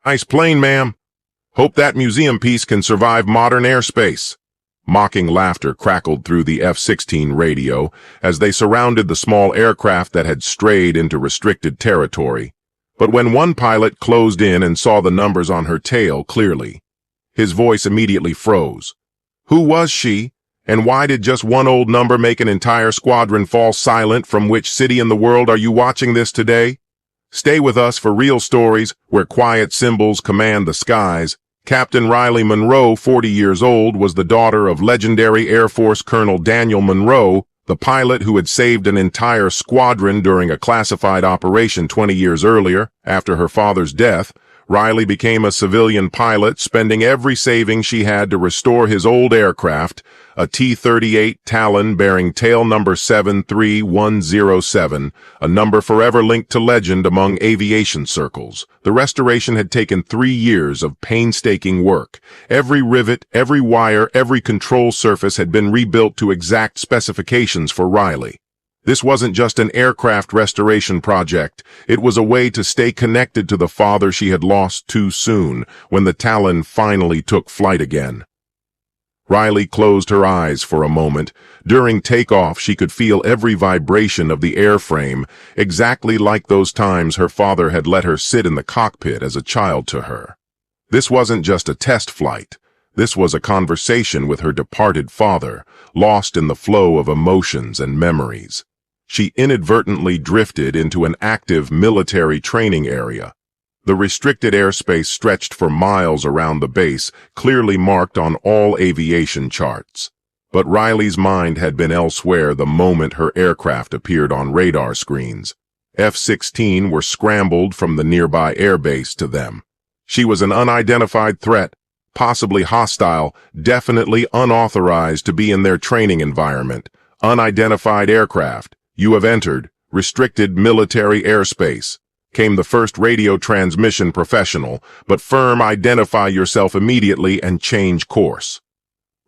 Nice plane, ma'am. Hope that museum piece can survive modern airspace. Mocking laughter crackled through the F-16 radio as they surrounded the small aircraft that had strayed into restricted territory. But when one pilot closed in and saw the numbers on her tail clearly, his voice immediately froze. Who was she, and why did just one old number make an entire squadron fall silent? From which city in the world are you watching this today? Stay with us for real stories where quiet symbols command the skies. Captain Riley Monroe, 40 years old, was the daughter of legendary Air Force Colonel Daniel Monroe, the pilot who had saved an entire squadron during a classified operation 20 years earlier. After her father's death, Riley became a civilian pilot, spending every savings she had to restore his old aircraft, a T-38 Talon bearing tail number 73107, a number forever linked to legend among aviation circles. The restoration had taken 3 years of painstaking work. Every rivet, every wire, every control surface had been rebuilt to exact specifications for Riley. This wasn't just an aircraft restoration project. It was a way to stay connected to the father she had lost too soon when the Talon finally took flight again. Riley closed her eyes for a moment. During takeoff, she could feel every vibration of the airframe, exactly like those times her father had let her sit in the cockpit as a child to her. This wasn't just a test flight. This was a conversation with her departed father, lost in the flow of emotions and memories. She inadvertently drifted into an active military training area. The restricted airspace stretched for miles around the base, clearly marked on all aviation charts. But Riley's mind had been elsewhere the moment her aircraft appeared on radar screens. F-16 were scrambled from the nearby airbase to them. She was an unidentified threat, possibly hostile, definitely unauthorized to be in their training environment. Unidentified aircraft. You have entered restricted military airspace. Came the first radio transmission professional, but firm. Identify yourself immediately and change course.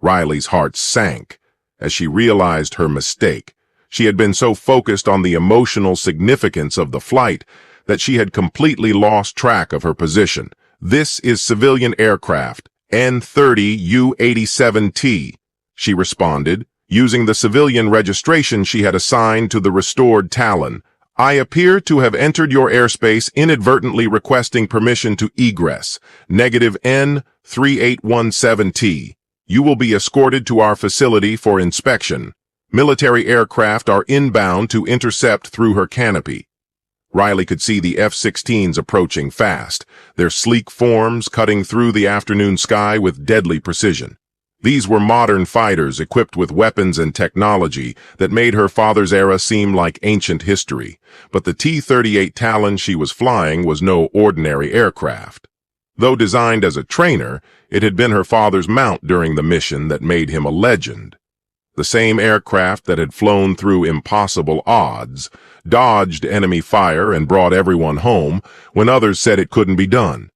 Riley's heart sank as she realized her mistake. She had been so focused on the emotional significance of the flight that she had completely lost track of her position. This is civilian aircraft, N-30 U-87T, she responded, using the civilian registration she had assigned to the restored Talon. I appear to have entered your airspace inadvertently, requesting permission to egress. Negative N-3817T. You will be escorted to our facility for inspection. Military aircraft are inbound to intercept through her canopy. Riley could see the F-16s approaching fast, their sleek forms cutting through the afternoon sky with deadly precision. These were modern fighters equipped with weapons and technology that made her father's era seem like ancient history. But the T-38 Talon she was flying was no ordinary aircraft. Though designed as a trainer, it had been her father's mount during the mission that made him a legend. The same aircraft that had flown through impossible odds, dodged enemy fire and brought everyone home when others said it couldn't be done.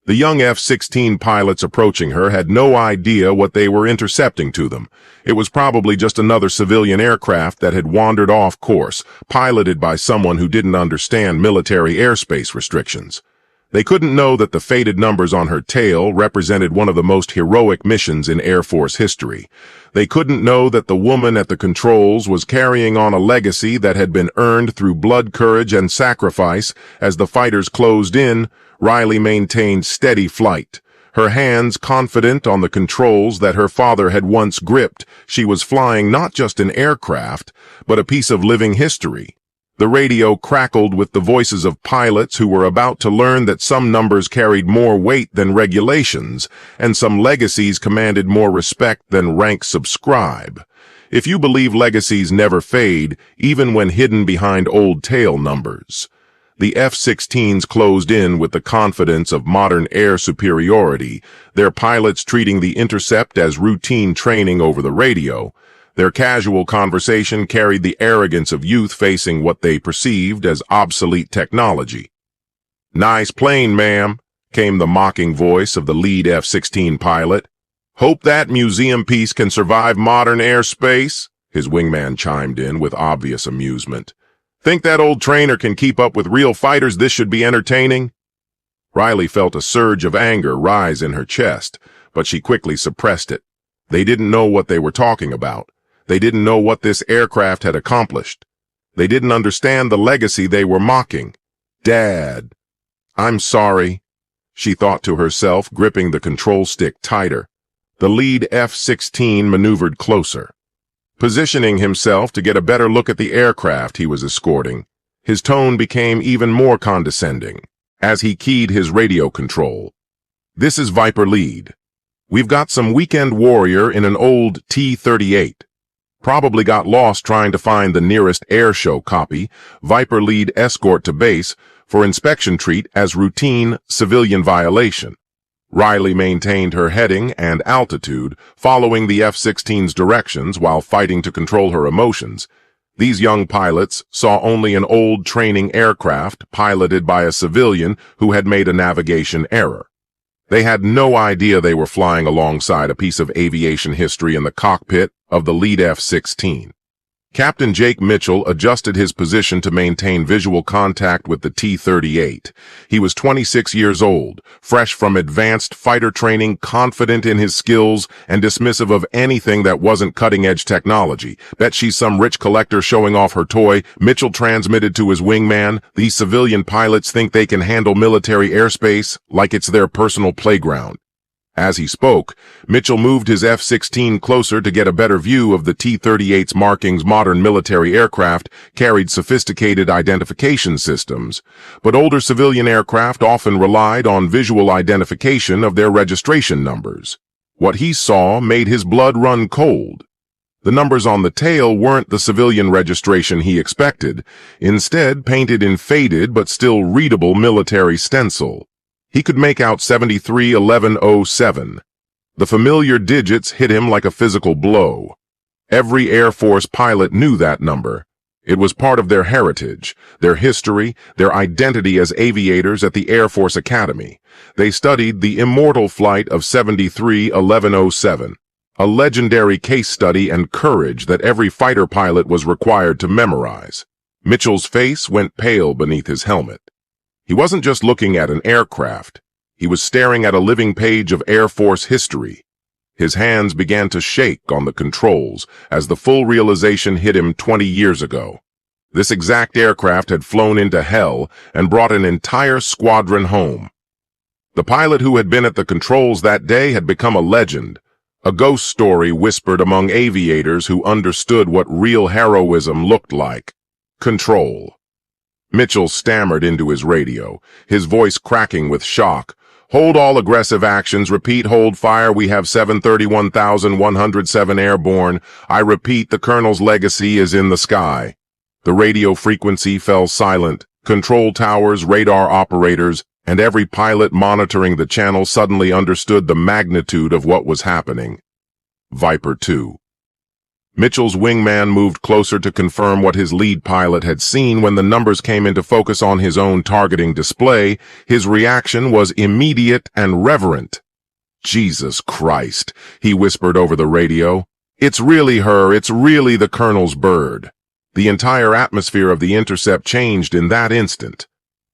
The young F-16 pilots approaching her had no idea what they were intercepting to them. It was probably just another civilian aircraft that had wandered off course, piloted by someone who didn't understand military airspace restrictions. They couldn't know that the faded numbers on her tail represented one of the most heroic missions in Air Force history. They couldn't know that the woman at the controls was carrying on a legacy that had been earned through blood, courage, and sacrifice. As the fighters closed in, Riley maintained steady flight. Her hands confident on the controls that her father had once gripped. She was flying not just an aircraft, but a piece of living history. The radio crackled with the voices of pilots who were about to learn that some numbers carried more weight than regulations, and some legacies commanded more respect than rank subscribe. If you believe legacies never fade, even when hidden behind old tail numbers. The F-16s closed in with the confidence of modern air superiority, their pilots treating the Intercept as routine training over the radio. Their casual conversation carried the arrogance of youth facing what they perceived as obsolete technology. "Nice plane, ma'am," came the mocking voice of the lead F-16 pilot. "Hope that museum piece can survive modern airspace," his wingman chimed in with obvious amusement. "Think that old trainer can keep up with real fighters? This should be entertaining." Riley felt a surge of anger rise in her chest, but she quickly suppressed it. They didn't know what they were talking about. They didn't know what this aircraft had accomplished. They didn't understand the legacy they were mocking. Dad. I'm sorry, she thought to herself, gripping the control stick tighter. The lead F-16 maneuvered closer, positioning himself to get a better look at the aircraft he was escorting. His tone became even more condescending as he keyed his radio control. This is Viper Lead. We've got some weekend warrior in an old T-38. Probably got lost trying to find the nearest air show copy. Viper Lead escort to base for inspection treat as routine civilian violation. Riley maintained her heading and altitude, following the F-16's directions while fighting to control her emotions. These young pilots saw only an old training aircraft piloted by a civilian who had made a navigation error. They had no idea they were flying alongside a piece of aviation history in the cockpit of the lead F-16. Captain Jake Mitchell adjusted his position to maintain visual contact with the T-38. He was 26 years old, fresh from advanced fighter training, confident in his skills, and dismissive of anything that wasn't cutting-edge technology. Bet she's some rich collector showing off her toy. Mitchell transmitted to his wingman, these civilian pilots think they can handle military airspace like it's their personal playground. As he spoke, Mitchell moved his F-16 closer to get a better view of the T-38's markings. Modern military aircraft carried sophisticated identification systems, but older civilian aircraft often relied on visual identification of their registration numbers. What he saw made his blood run cold. The numbers on the tail weren't the civilian registration he expected, instead painted in faded but still readable military stencil. He could make out 731107. The familiar digits hit him like a physical blow. Every Air Force pilot knew that number. It was part of their heritage, their history, their identity as aviators at the Air Force Academy. They studied the immortal flight of 731107, a legendary case study and courage that every fighter pilot was required to memorize. Mitchell's face went pale beneath his helmet. He wasn't just looking at an aircraft. He was staring at a living page of Air Force history. His hands began to shake on the controls as the full realization hit him 20 years ago. This exact aircraft had flown into hell and brought an entire squadron home. The pilot who had been at the controls that day had become a legend, a ghost story whispered among aviators who understood what real heroism looked like. Control. Mitchell stammered into his radio, his voice cracking with shock. Hold all aggressive actions. Repeat, hold fire. We have 731,107 airborne. I repeat, the colonel's legacy is in the sky. The radio frequency fell silent. Control towers, radar operators, and every pilot monitoring the channel suddenly understood the magnitude of what was happening. Viper 2. Mitchell's wingman moved closer to confirm what his lead pilot had seen. When the numbers came into focus on his own targeting display, his reaction was immediate and reverent. Jesus Christ, he whispered over the radio. It's really her, it's really the colonel's bird. The entire atmosphere of the Intercept changed in that instant.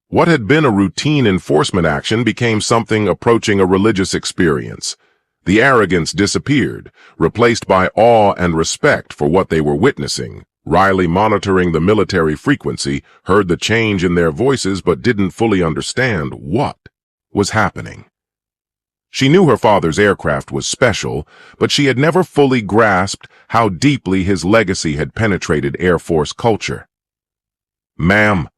What had been a routine enforcement action became something approaching a religious experience. The arrogance disappeared, replaced by awe and respect for what they were witnessing. Riley, monitoring the military frequency, heard the change in their voices but didn't fully understand what was happening. She knew her father's aircraft was special, but she had never fully grasped how deeply his legacy had penetrated Air Force culture. "Ma'am,"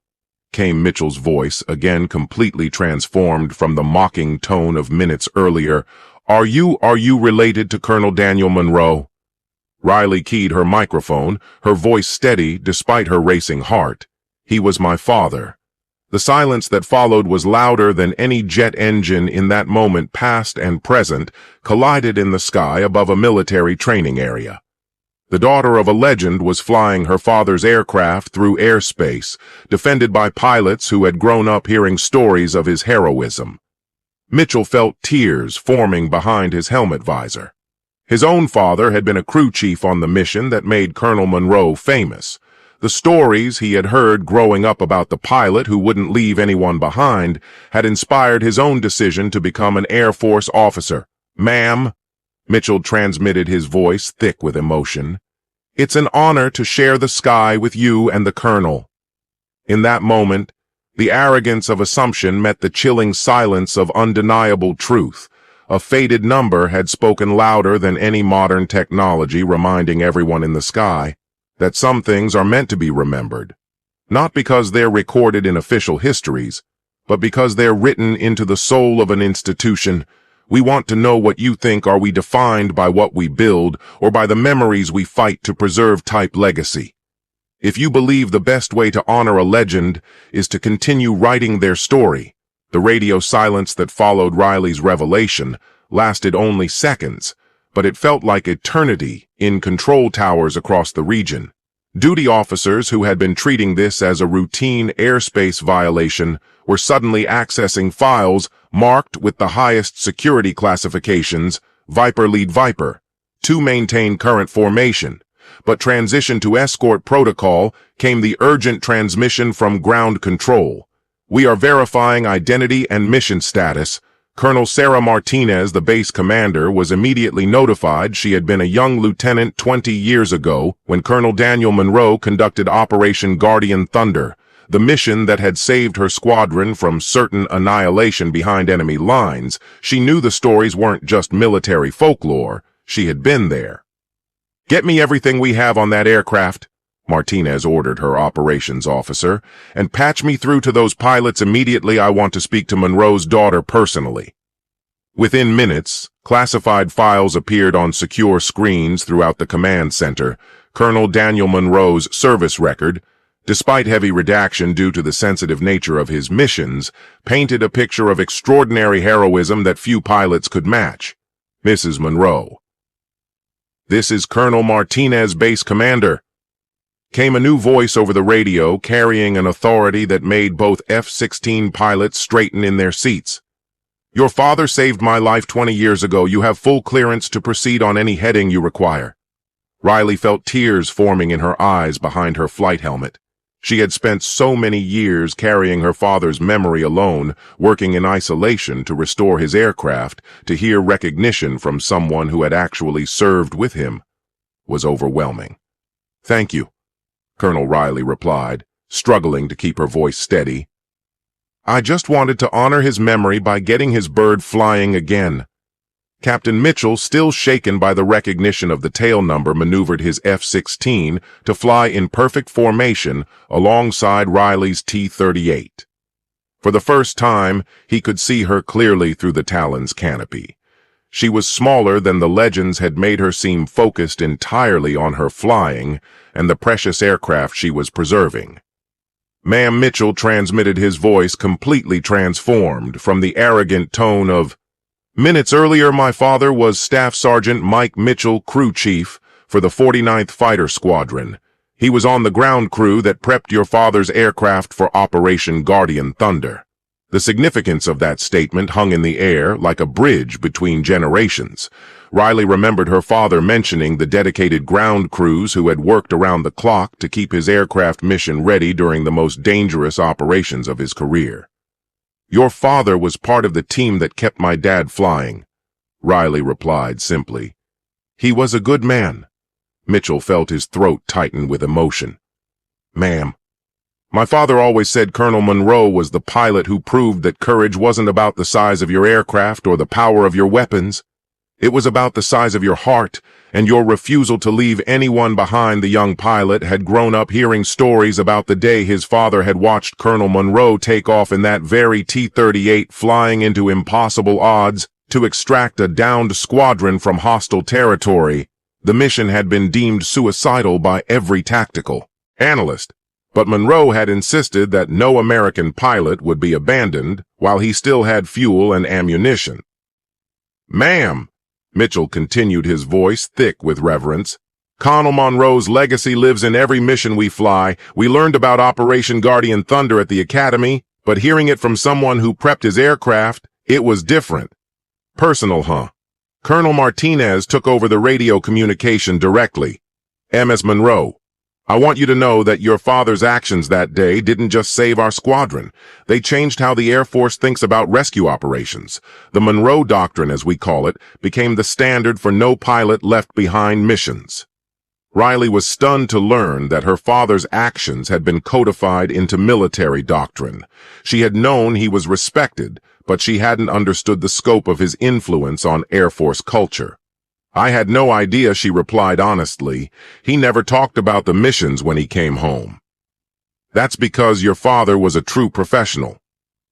came Mitchell's voice, again completely transformed from the mocking tone of minutes earlier. Are you related to Colonel Daniel Monroe?" Riley keyed her microphone, her voice steady despite her racing heart. "He was my father." The silence that followed was louder than any jet engine in that moment, past and present, collided in the sky above a military training area. The daughter of a legend was flying her father's aircraft through airspace, defended by pilots who had grown up hearing stories of his heroism. Mitchell felt tears forming behind his helmet visor. His own father had been a crew chief on the mission that made Colonel Monroe famous. The stories he had heard growing up about the pilot who wouldn't leave anyone behind had inspired his own decision to become an Air Force officer. "Ma'am," Mitchell transmitted, his voice thick with emotion, "it's an honor to share the sky with you and the colonel." In that moment, the arrogance of assumption met the chilling silence of undeniable truth. A faded number had spoken louder than any modern technology, reminding everyone in the sky that some things are meant to be remembered, not because they're recorded in official histories, but because they're written into the soul of an institution. "We want to know what you think. Are we defined by what we build, or by the memories we fight to preserve?" Type legacy. If you believe the best way to honor a legend is to continue writing their story. The radio silence that followed Riley's revelation lasted only seconds, but it felt like eternity in control towers across the region. Duty officers who had been treating this as a routine airspace violation were suddenly accessing files marked with the highest security classifications, Viper Lead Viper, to maintain current formation. But transition to escort protocol came the urgent transmission from ground control. "We are verifying identity and mission status." Colonel Sarah Martinez, the base commander, was immediately notified. She had been a young lieutenant 20 years ago when Colonel Daniel Monroe conducted Operation Guardian Thunder, the mission that had saved her squadron from certain annihilation behind enemy lines. She knew the stories weren't just military folklore. She had been there. "Get me everything we have on that aircraft," Martinez ordered her operations officer, "and patch me through to those pilots immediately. I want to speak to Monroe's daughter personally." Within minutes, classified files appeared on secure screens throughout the command center. Colonel Daniel Monroe's service record, despite heavy redaction due to the sensitive nature of his missions, painted a picture of extraordinary heroism that few pilots could match. "Mrs. Monroe." "This is Colonel Martinez, base commander," came a new voice over the radio, carrying an authority that made both F-16 pilots straighten in their seats. "Your father saved my life 20 years ago. You have full clearance to proceed on any heading you require." Riley felt tears forming in her eyes behind her flight helmet. She had spent so many years carrying her father's memory alone, working in isolation to restore his aircraft. To hear recognition from someone who had actually served with him was overwhelming. "Thank you," Colonel Riley replied, struggling to keep her voice steady. "I just wanted to honor his memory by getting his bird flying again." Captain Mitchell, still shaken by the recognition of the tail number, maneuvered his F-16 to fly in perfect formation alongside Riley's T-38. For the first time, he could see her clearly through the Talon's canopy. She was smaller than the legends had made her seem, focused entirely on her flying and the precious aircraft she was preserving. "Ma'am," Mitchell transmitted, his voice completely transformed from the arrogant tone of minutes earlier. "My father was Staff Sergeant Mike Mitchell, crew chief for the 49th Fighter Squadron. He was on the ground crew that prepped your father's aircraft for Operation Guardian Thunder." The significance of that statement hung in the air like a bridge between generations. Riley remembered her father mentioning the dedicated ground crews who had worked around the clock to keep his aircraft mission ready during the most dangerous operations of his career. "Your father was part of the team that kept my dad flying," Riley replied simply. "He was a good man." Mitchell felt his throat tighten with emotion. "Ma'am, my father always said Colonel Monroe was the pilot who proved that courage wasn't about the size of your aircraft or the power of your weapons. It was about the size of your heart and your refusal to leave anyone behind." The young pilot had grown up hearing stories about the day his father had watched Colonel Monroe take off in that very T-38, flying into impossible odds to extract a downed squadron from hostile territory. The mission had been deemed suicidal by every tactical analyst, but Monroe had insisted that no American pilot would be abandoned while he still had fuel and ammunition. "Ma'am," Mitchell continued, his voice thick with reverence, "Colonel Monroe's legacy lives in every mission we fly. We learned about Operation Guardian Thunder at the Academy, but hearing it from someone who prepped his aircraft, it was different. Personal, huh?" Colonel Martinez took over the radio communication directly. "MS Monroe, I want you to know that your father's actions that day didn't just save our squadron. They changed how the Air Force thinks about rescue operations. The Monroe Doctrine, as we call it, became the standard for no pilot left behind missions. Riley was stunned to learn that her father's actions had been codified into military doctrine. She had known he was respected, but she hadn't understood the scope of his influence on Air Force culture. I had no idea, she replied honestly. He never talked about the missions when he came home. That's because your father was a true professional.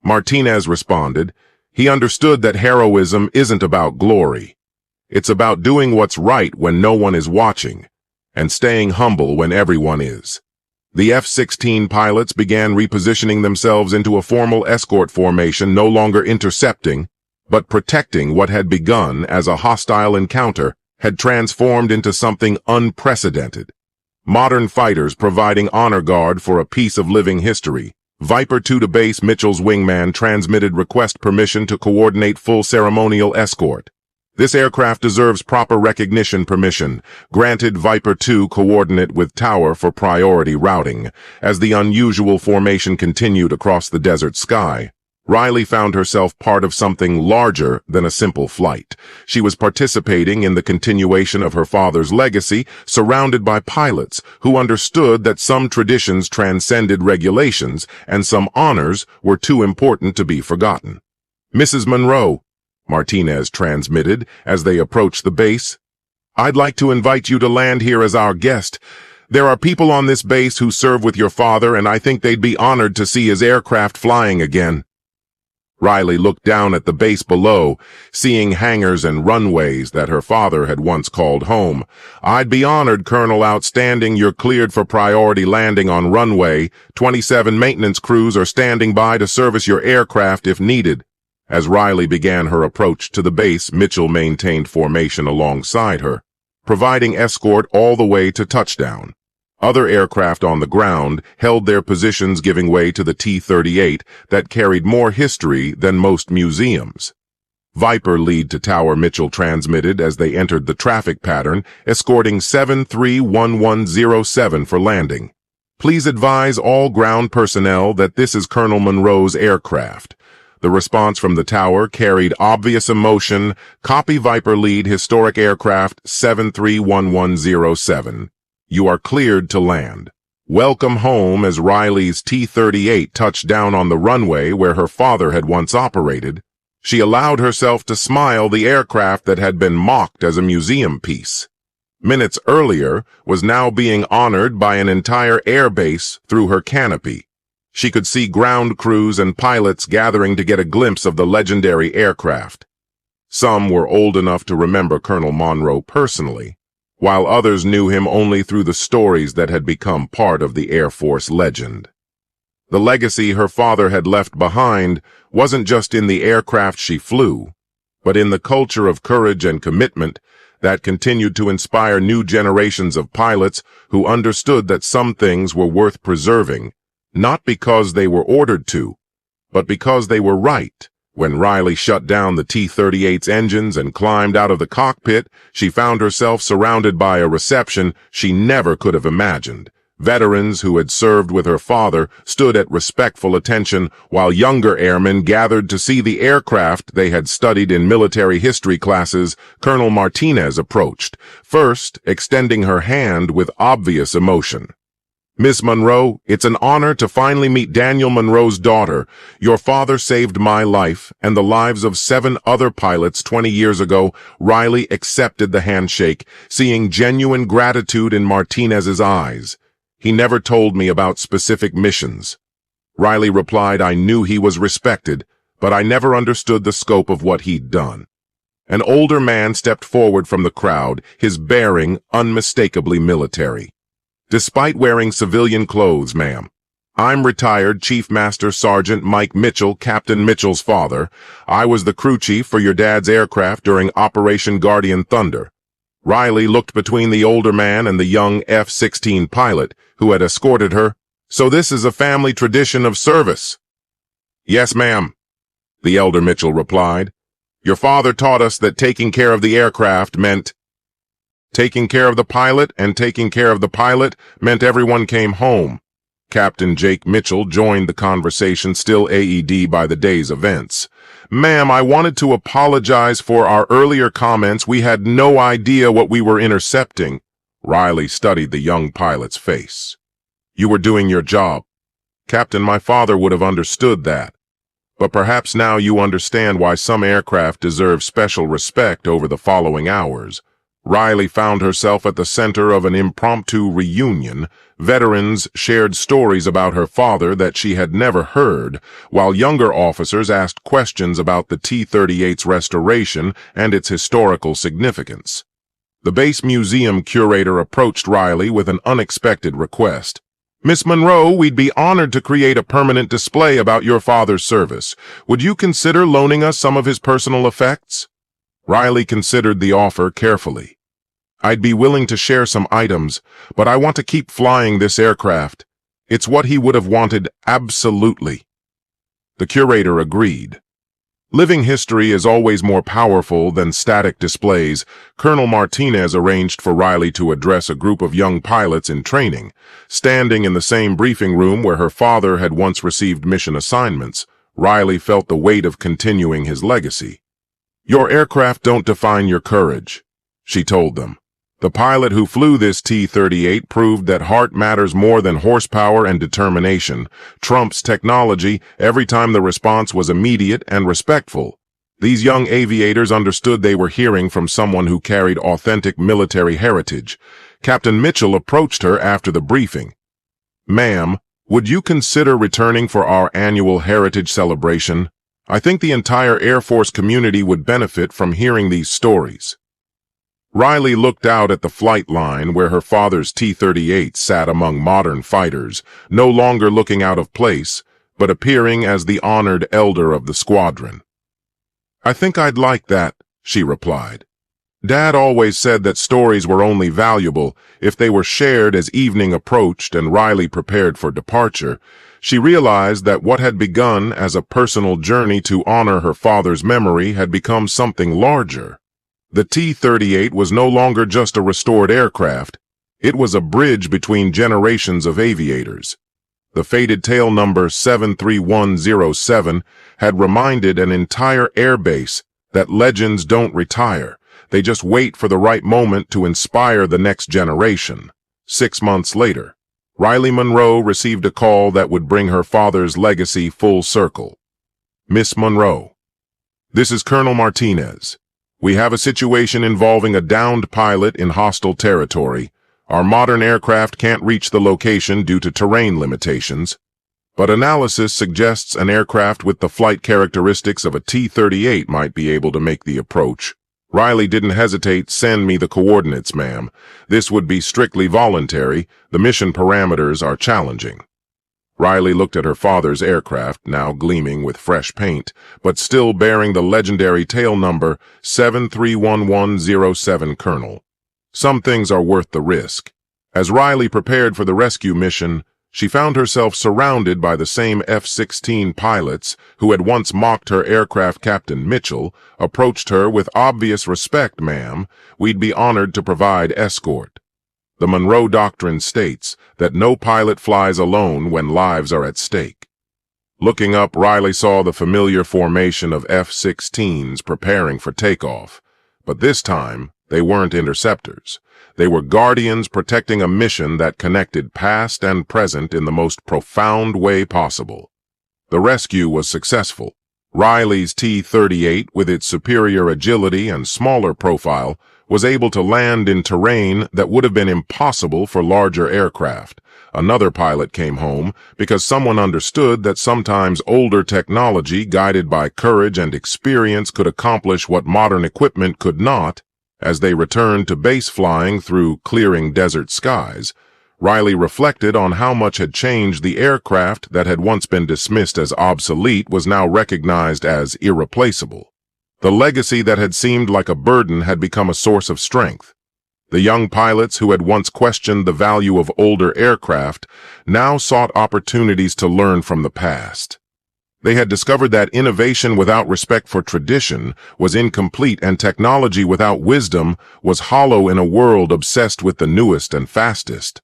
Martinez responded. He understood that heroism isn't about glory. It's about doing what's right when no one is watching, and staying humble when everyone is. The F-16 pilots began repositioning themselves into a formal escort formation, no longer intercepting, but protecting. What had begun as a hostile encounter had transformed into something unprecedented. Modern fighters providing honor guard for a piece of living history. Viper 2 to base. Mitchell's wingman transmitted request permission to coordinate full ceremonial escort. This aircraft deserves proper recognition. Permission. Granted. Viper 2 coordinate with tower for priority routing. As the unusual formation continued across the desert sky, Riley found herself part of something larger than a simple flight. She was participating in the continuation of her father's legacy, surrounded by pilots who understood that some traditions transcended regulations and some honors were too important to be forgotten. Mrs. Monroe, Martinez transmitted as they approached the base, I'd like to invite you to land here as our guest. There are people on this base who serve with your father, and I think they'd be honored to see his aircraft flying again. Riley looked down at the base below, seeing hangars and runways that her father had once called home. I'd be honored, Colonel. Outstanding. You're cleared for priority landing on runway. 27 maintenance crews are standing by to service your aircraft if needed. As Riley began her approach to the base, Mitchell maintained formation alongside her, providing escort all the way to touchdown. Other aircraft on the ground held their positions, giving way to the T-38 that carried more history than most museums. Viper lead to tower, Mitchell transmitted as they entered the traffic pattern, escorting 731107 for landing. Please advise all ground personnel that this is Colonel Monroe's aircraft. The response from the tower carried obvious emotion. Copy. Viper lead, historic aircraft 731107. You are cleared to land. Welcome home. As Riley's T-38 touched down on the runway where her father had once operated, she allowed herself to smile. The aircraft that had been mocked as a museum piece minutes earlier was now being honored by an entire airbase through her canopy. She could see ground crews and pilots gathering to get a glimpse of the legendary aircraft. Some were old enough to remember Colonel Monroe personally, while others knew him only through the stories that had become part of the Air Force legend. The legacy her father had left behind wasn't just in the aircraft she flew, but in the culture of courage and commitment that continued to inspire new generations of pilots who understood that some things were worth preserving, not because they were ordered to, but because they were right. When Riley shut down the T-38's engines and climbed out of the cockpit, she found herself surrounded by a reception she never could have imagined. Veterans who had served with her father stood at respectful attention, while younger airmen gathered to see the aircraft they had studied in military history classes. Colonel Martinez approached, first extending her hand with obvious emotion. Miss Monroe, it's an honor to finally meet Daniel Monroe's daughter. Your father saved my life and the lives of 7 other pilots 20 years ago. Riley accepted the handshake, seeing genuine gratitude in Martinez's eyes. He never told me about specific missions. Riley replied, I knew he was respected, but I never understood the scope of what he'd done. An older man stepped forward from the crowd, his bearing unmistakably military. Despite wearing civilian clothes, ma'am. I'm retired Chief Master Sergeant Mike Mitchell, Captain Mitchell's father. I was the crew chief for your dad's aircraft during Operation Guardian Thunder. Riley looked between the older man and the young F-16 pilot who had escorted her. So this is a family tradition of service? Yes, ma'am, the elder Mitchell replied. Your father taught us that taking care of the aircraft meant Taking care of the pilot and taking care of the pilot meant everyone came home. Captain Jake Mitchell joined the conversation, still AED by the day's events. "Ma'am, I wanted to apologize for our earlier comments. We had no idea what we were intercepting." Riley studied the young pilot's face. "You were doing your job. Captain, my father would have understood that. But perhaps now you understand why some aircraft deserve special respect." Over the following hours, Riley found herself at the center of an impromptu reunion. Veterans shared stories about her father that she had never heard, while younger officers asked questions about the T-38's restoration and its historical significance. The base museum curator approached Riley with an unexpected request. "Miss Monroe, we'd be honored to create a permanent display about your father's service. Would you consider loaning us some of his personal effects?" Riley considered the offer carefully. "I'd be willing to share some items, but I want to keep flying this aircraft. It's what he would have wanted, absolutely." The curator agreed. Living history is always more powerful than static displays. Colonel Martinez arranged for Riley to address a group of young pilots in training. Standing in the same briefing room where her father had once received mission assignments, Riley felt the weight of continuing his legacy. "Your aircraft don't define your courage," she told them. "The pilot who flew this T-38 proved that heart matters more than horsepower and determination. Trumps technology every time the response was immediate and respectful." These young aviators understood they were hearing from someone who carried authentic military heritage. Captain Mitchell approached her after the briefing. "Ma'am, would you consider returning for our annual heritage celebration? I think the entire Air Force community would benefit from hearing these stories." Riley looked out at the flight line where her father's T-38 sat among modern fighters, no longer looking out of place, but appearing as the honored elder of the squadron. "I think I'd like that," she replied. "Dad always said that stories were only valuable if they were shared." As evening approached and Riley prepared for departure, she realized that what had begun as a personal journey to honor her father's memory had become something larger. The T-38 was no longer just a restored aircraft. It was a bridge between generations of aviators. The faded tail number 73107 had reminded an entire airbase that legends don't retire. They just wait for the right moment to inspire the next generation. 6 months later, Riley Monroe received a call that would bring her father's legacy full circle. "Miss Monroe, this is Colonel Martinez. We have a situation involving a downed pilot in hostile territory. Our modern aircraft can't reach the location due to terrain limitations, but analysis suggests an aircraft with the flight characteristics of a T-38 might be able to make the approach." Riley didn't hesitate. "Send me the coordinates, ma'am. This would be strictly voluntary. The mission parameters are challenging." Riley looked at her father's aircraft, now gleaming with fresh paint, but still bearing the legendary tail number 73107. "Colonel, some things are worth the risk." As Riley prepared for the rescue mission, she found herself surrounded by the same F-16 pilots who had once mocked her aircraft. Captain Mitchell approached her with obvious respect. "Ma'am, we'd be honored to provide escort. The Monroe Doctrine states that no pilot flies alone when lives are at stake." Looking up, Riley saw the familiar formation of F-16s preparing for takeoff. But this time, they weren't interceptors. They were guardians protecting a mission that connected past and present in the most profound way possible. The rescue was successful. Riley's T-38, with its superior agility and smaller profile, was able to land in terrain that would have been impossible for larger aircraft. Another pilot came home because someone understood that sometimes older technology, guided by courage and experience, could accomplish what modern equipment could not. As they returned to base flying through clearing desert skies, Riley reflected on how much had changed. The aircraft that had once been dismissed as obsolete was now recognized as irreplaceable. The legacy that had seemed like a burden had become a source of strength. The young pilots who had once questioned the value of older aircraft now sought opportunities to learn from the past. They had discovered that innovation without respect for tradition was incomplete, and technology without wisdom was hollow in a world obsessed with the newest and fastest.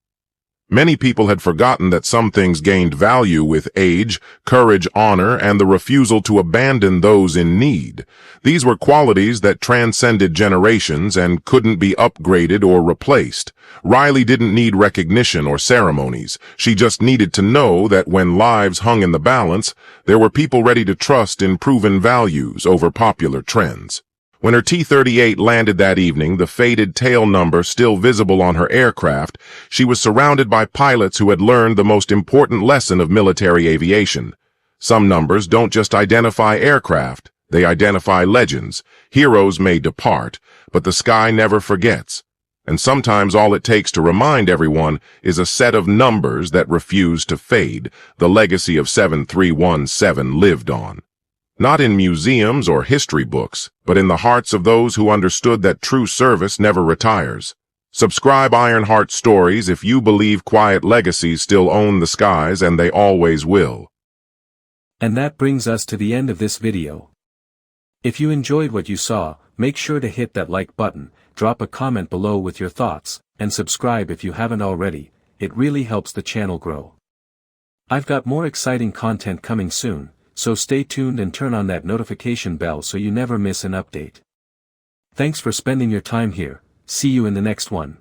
Many people had forgotten that some things gained value with age, courage, honor, and the refusal to abandon those in need. These were qualities that transcended generations and couldn't be upgraded or replaced. Riley didn't need recognition or ceremonies. She just needed to know that when lives hung in the balance, there were people ready to trust in proven values over popular trends. When her T-38 landed that evening, the faded tail number still visible on her aircraft, she was surrounded by pilots who had learned the most important lesson of military aviation. Some numbers don't just identify aircraft, they identify legends. Heroes may depart, but the sky never forgets. And sometimes all it takes to remind everyone is a set of numbers that refuse to fade. The legacy of 7317 lived on. Not in museums or history books, but in the hearts of those who understood that true service never retires. Subscribe Ironheart Stories if you believe quiet legacies still own the skies, and they always will. And that brings us to the end of this video. If you enjoyed what you saw, make sure to hit that like button, drop a comment below with your thoughts, and subscribe if you haven't already. It really helps the channel grow. I've got more exciting content coming soon, so stay tuned and turn on that notification bell so you never miss an update. Thanks for spending your time here. See you in the next one.